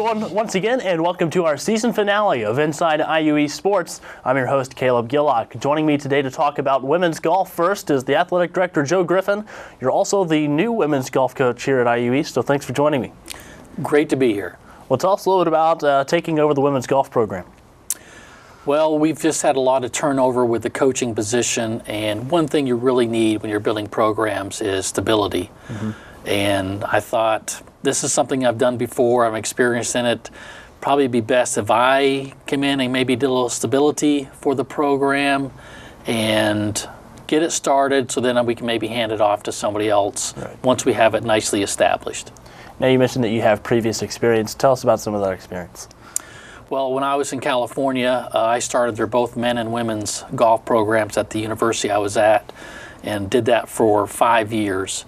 everyone, once again, and welcome to our season finale of Inside IUE Sports. I'm your host, Caleb Gillock. Joining me today to talk about women's golf first is the athletic director, Joe Griffin. You're also the new women's golf coach here at IUE, so thanks for joining me. Great to be here. Well, tell us a little bit about taking over the women's golf program. Well, we've just had a lot of turnover with the coaching position, and one thing you really need when you're building programs is stability. And I thought, this is something I've done before, I'm experienced in it. Probably be best if I came in and maybe did a little stability for the program and get it started, so then we can maybe hand it off to somebody else once we have it nicely established. Now, you mentioned that you have previous experience. Tell us about some of that experience. Well, when I was in California, I started their both men and women's golf programs at the university I was at, and did that for 5 years,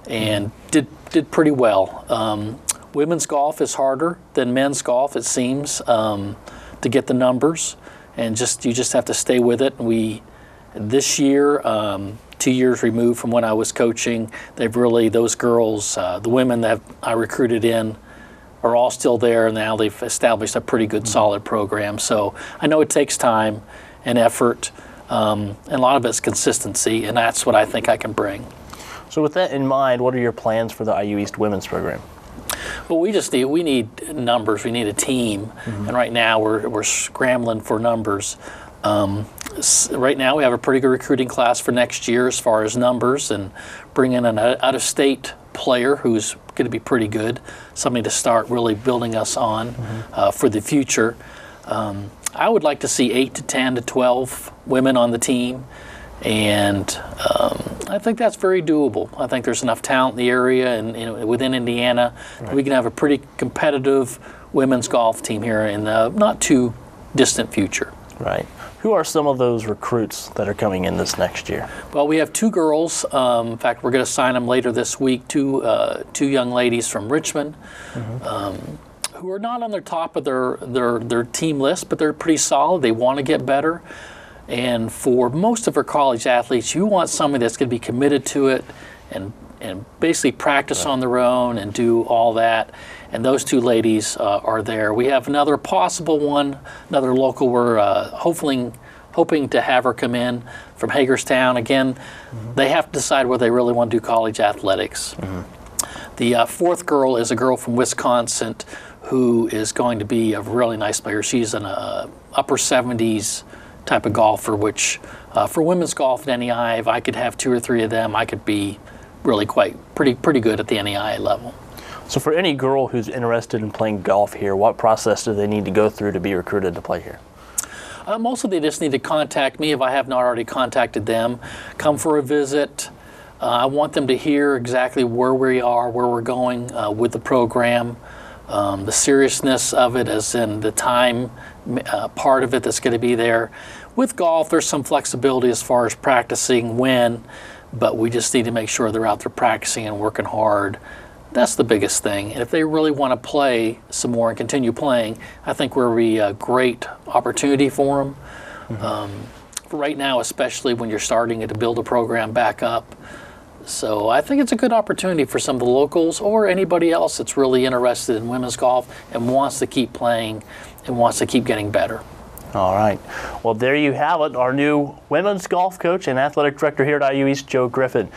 and did pretty well. Women's golf is harder than men's golf, it seems, to get the numbers, and you just have to stay with it. This year, 2 years removed from when I was coaching, those girls, the women that I recruited in, are all still there, and now they've established a pretty good, solid program. So I know it takes time and effort, and a lot of it's consistency, and that's what I think I can bring. So with that in mind, what are your plans for the IU East women's program? Well, we need numbers. We need a team, and right now we're scrambling for numbers. Right now we have a pretty good recruiting class for next year as far as numbers, and bringing an out-of-state player who's going to be pretty good, somebody to start really building us on for the future. I would like to see 8 to 10 to 12 women on the team, and I think that's very doable. I think there's enough talent in the area and within Indiana that we can have a pretty competitive women's golf team here in the not too distant future. Right. Who are some of those recruits that are coming in this next year? Well, we have 2 girls. In fact, we're going to sign them later this week. Two young ladies from Richmond, who are not on the top of their team list, but they're pretty solid. They want to get better. And for most of our college athletes, you want somebody that's going to be committed to it and basically practice on their own and do all that. And those 2 ladies are there. We have another possible one, another local. We're hoping to have her come in from Hagerstown. Again, they have to decide whether they really want to do college athletics. The 4th girl is a girl from Wisconsin who is going to be a really nice player. She's an upper 70s type of golfer, which for women's golf at NEI, if I could have 2 or 3 of them, I could be really pretty good at the NEI level. So for any girl who's interested in playing golf here, what process do they need to go through to be recruited to play here? Mostly they just need to contact me if I have not already contacted them. Come for a visit. I want them to hear exactly where we are, where we're going with the program, the seriousness of it, as in the time part of it that's going to be there. With golf, there's some flexibility as far as practicing when, but we just need to make sure they're out there practicing and working hard. That's the biggest thing. And if they really want to play some more and continue playing, I think we'll be a great opportunity for them. Right now, especially when you're starting to build a program back up. So I think it's a good opportunity for some of the locals or anybody else that's really interested in women's golf and wants to keep playing and wants to keep getting better. All right. Well, there you have it, our new women's golf coach and athletic director here at IU East, Joe Griffin.